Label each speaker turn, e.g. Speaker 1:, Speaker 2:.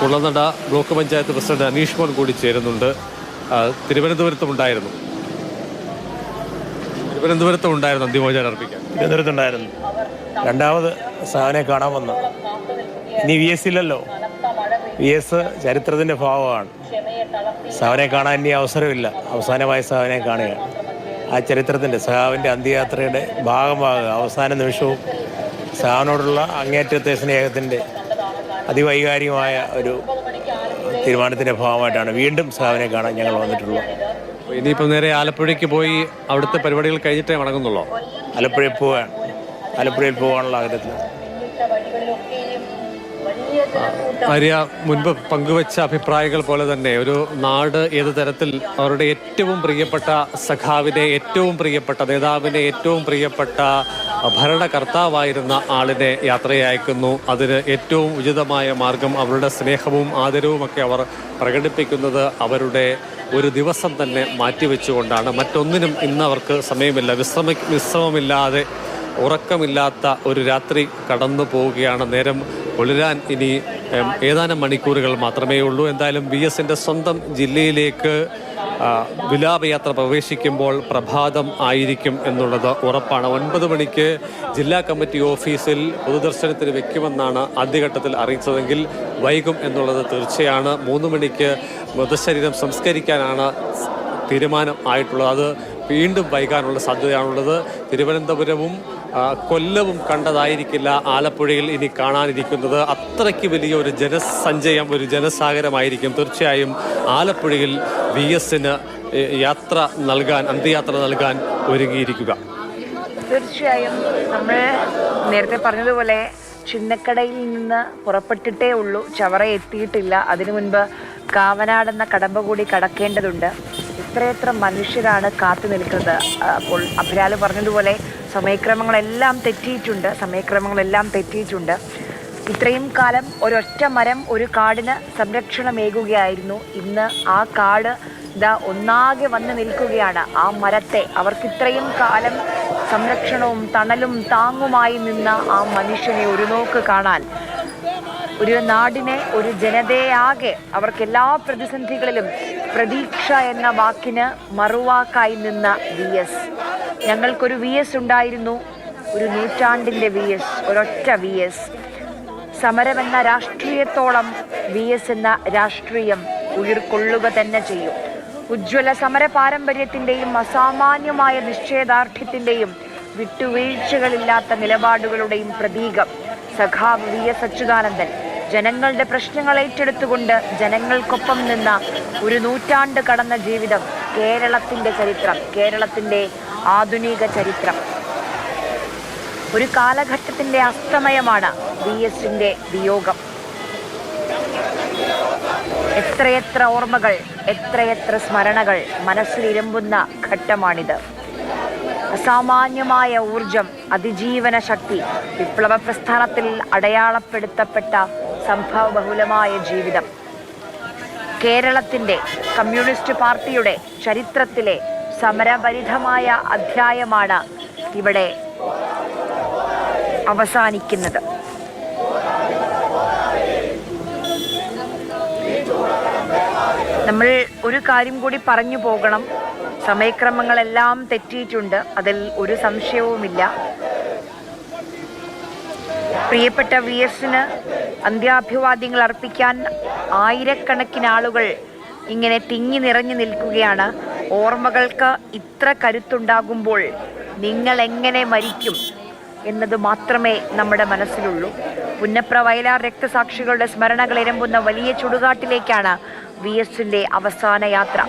Speaker 1: Kulanada block panchayat president Aneesh മോൻ കൂടി ചേരുന്നുണ്ട്. തിരുവനന്തപുരത്തുണ്ടായിരുന്നു അന്തിമോപചാരം അർപ്പിക്കാൻ.
Speaker 2: തിരുവനന്തപുരത്തുണ്ടായിരുന്നു. രണ്ടാമത് സാവനെ കാണാൻ വന്നു. ഇനി VS ഇല്ലല്ലോ. VS ചരിത്രത്തിൻ്റെ ഭാഗമാണ്. സാവനെ കാണാൻ ഇനി അവസരമില്ല. അവസാനമായി സാവനെ കാണുകയാണ്. ആ ചരിത്രത്തിൻ്റെ സഹാവിൻ്റെ അന്ത്യയാത്രയുടെ ഭാഗമാകുക. അവസാന നിമിഷവും സാവനോടുള്ള അങ്ങേറ്റത്തെ സ്നേഹത്തിൻ്റെ അതിവൈകാരികമായ ഒരു തീരുമാനത്തിൻ്റെ ഭാഗമായിട്ടാണ് വീണ്ടും സാവനെ കാണാൻ ഞങ്ങൾ വന്നിട്ടുള്ളത്.
Speaker 1: ഇനിയിപ്പോൾ നേരെ ആലപ്പുഴയ്ക്ക് പോയി അവിടുത്തെ പരിപാടികൾ കഴിഞ്ഞിട്ടേ മടങ്ങുന്നുള്ളൂ?
Speaker 2: ആലപ്പുഴയിൽ പോകാനുള്ള ആഗ്രഹത്തിൽ.
Speaker 1: ആര്യ മുൻപ് പങ്കുവച്ച അഭിപ്രായങ്ങൾ പോലെ തന്നെ ഒരു നാട് ഏത് തരത്തിൽ അവരുടെ ഏറ്റവും പ്രിയപ്പെട്ട സഖാവിനെ, ഏറ്റവും പ്രിയപ്പെട്ട നേതാവിനെ, ഏറ്റവും പ്രിയപ്പെട്ട ഭരണകർത്താവായിരുന്ന ആളിനെ യാത്രയയക്കുന്നു. അതിന് ഏറ്റവും ഉചിതമായ മാർഗം അവരുടെ സ്നേഹവും ആദരവും ഒക്കെ അവർ പ്രകടിപ്പിക്കുന്നത് അവരുടെ ഒരു ദിവസം തന്നെ മാറ്റിവെച്ചുകൊണ്ടാണ്. മറ്റൊന്നിനും ഇന്ന് അവർക്ക് സമയമില്ല. വിശ്രമമില്ലാതെ, ഉറക്കമില്ലാത്ത ഒരു രാത്രി കടന്നു പോവുകയാണ്. നേരം പുലരാൻ ഇനി ഏതാനും മണിക്കൂറുകൾ മാത്രമേ ഉള്ളൂ. എന്തായാലും VSന്റെ സ്വന്തം ജില്ലയിലേക്ക് വിലാപയാത്ര പ്രവേശിക്കുമ്പോൾ പ്രഭാതം ആയിരിക്കും എന്നുള്ളത് ഉറപ്പാണ്. 9 മണിക്ക് ജില്ലാ കമ്മിറ്റി ഓഫീസിൽ പൊതുദർശനത്തിന് വെക്കുമെന്നാണ് ആദ്യഘട്ടത്തിൽ അറിയിച്ചതെങ്കിൽ വൈകും എന്നുള്ളത് തീർച്ചയാണ്. 3 മണിക്ക് മൃതശരീരം സംസ്കരിക്കാനാണ് തീരുമാനം ആയിട്ടുള്ളത്. അത് വീണ്ടും വൈകാനുള്ള സാധ്യതയാണുള്ളത്. തിരുവനന്തപുരവും കൊല്ലവും കണ്ടതായിരിക്കില്ല ആലപ്പുഴയിൽ ഇനി കാണാനിരിക്കുന്നത്. അത്രയ്ക്ക് വലിയ ഒരു ജനസഞ്ചയം, ഒരു ജനസാഗരമായിരിക്കും തീർച്ചയായും ആലപ്പുഴയിൽ VSന് അന്ത്യയാത്ര നൽകാൻ ഒരുങ്ങിയിരിക്കുക.
Speaker 3: തീർച്ചയായും നമ്മൾ നേരത്തെ പറഞ്ഞതുപോലെ ചിന്നക്കടയിൽ നിന്ന് പുറപ്പെട്ടിട്ടേ ഉള്ളൂ, ചവറ എത്തിയിട്ടില്ല. അതിനു മുൻപ് കാവനാടെന്ന കടമ്പ കൂടി കടക്കേണ്ടതുണ്ട്. എത്രയെത്ര മനുഷ്യരാണ് കാത്തു നിൽക്കുന്നത്. അപ്പോൾ അഭിലാൽ പറഞ്ഞതുപോലെ സമയക്രമങ്ങളെല്ലാം തെറ്റിയിട്ടുണ്ട്. ഇത്രയും കാലം ഒരൊറ്റ മരം ഒരു കാടിന് സംരക്ഷണമേകുകയായിരുന്നു. ഇന്ന് ആ കാട് ഒന്നാകെ വന്ന് നിൽക്കുകയാണ്. ആ മരത്തെ, അവർക്ക് ഇത്രയും കാലം സംരക്ഷണവും തണലും താങ്ങുമായി നിന്ന ആ മനുഷ്യനെ ഒരു നോക്ക് കാണാൻ, ഒരു നാടിനെ, ഒരു ജനതയാകെ അവർക്കെല്ലാ പ്രതിസന്ധികളിലും പ്രതീക്ഷ എന്ന വാക്കിന് മറുവാക്കായി നിന്ന VS. ഞങ്ങൾക്കൊരു VS ഉണ്ടായിരുന്നു, ഒരു നൂറ്റാണ്ടിൻ്റെ VS, ഒരൊറ്റ VS. സമരമെന്ന രാഷ്ട്രീയത്തോളം VS എന്ന രാഷ്ട്രീയം ഉയർക്കൊള്ളുക തന്നെ ചെയ്യും. ഉജ്ജ്വല സമര പാരമ്പര്യത്തിൻ്റെയും അസാമാന്യമായ നിശ്ചയദാർഢ്യത്തിൻ്റെയും വിട്ടുവീഴ്ചകളില്ലാത്ത നിലപാടുകളുടെയും പ്രതീകം സഖാവ് VS അച്യുതാനന്ദൻ. ജനങ്ങളുടെ പ്രശ്നങ്ങൾ ഏറ്റെടുത്തുകൊണ്ട് ജനങ്ങൾക്കൊപ്പം നിന്ന ഒരു നൂറ്റാണ്ട് കടന്ന ജീവിതം, കേരളത്തിൻ്റെ ചരിത്രം, കേരളത്തിൻ്റെ ആധുനിക ചരിത്രം. ഒരു കാലഘട്ടത്തിൻ്റെ അസ്തമയമാണ് VSന്റെ വിയോഗം. എത്രയെത്ര ഓർമ്മകൾ, എത്രയെത്ര സ്മരണകൾ മനസ്സിലിരമ്പുന്ന ഘട്ടമാണിത്. അസാമാന്യമായ ഊർജം, അതിജീവന ശക്തി, വിപ്ലവ പ്രസ്ഥാനത്തിൽ അടയാളപ്പെടുത്തപ്പെട്ട സംഭവബഹുലമായ ജീവിതം. കേരളത്തിൻ്റെ കമ്മ്യൂണിസ്റ്റ് പാർട്ടിയുടെ ചരിത്രത്തിലെ സമരഭരിതമായ അധ്യായമാണ് ഇവിടെ അവസാനിക്കുന്നത്. നമ്മൾ ഒരു കാര്യം കൂടി പറഞ്ഞു പോകണം. സമയക്രമങ്ങളെല്ലാം തെറ്റിയിട്ടുണ്ട്, അതിൽ ഒരു സംശയവുമില്ല. പ്രിയപ്പെട്ട VSന് അന്ത്യാഭിവാദ്യങ്ങൾ അർപ്പിക്കാൻ ആയിരക്കണക്കിന് ആളുകൾ ഇങ്ങനെ തിങ്ങി നിറഞ്ഞു നിൽക്കുകയാണ്. ഓർമ്മകൾക്ക് ഇത്ര കരുത്തുണ്ടാകുമ്പോൾ നിങ്ങൾ എങ്ങനെ മരിക്കും എന്നത് മാത്രമേ നമ്മുടെ മനസ്സിലുള്ളൂ. പുന്നപ്ര വയലാർ രക്തസാക്ഷികളുടെ സ്മരണകൾ ഇരമ്പുന്ന വലിയ ചുടുകാട്ടിലേക്കാണ് VSന്റെ അവസാന യാത്ര.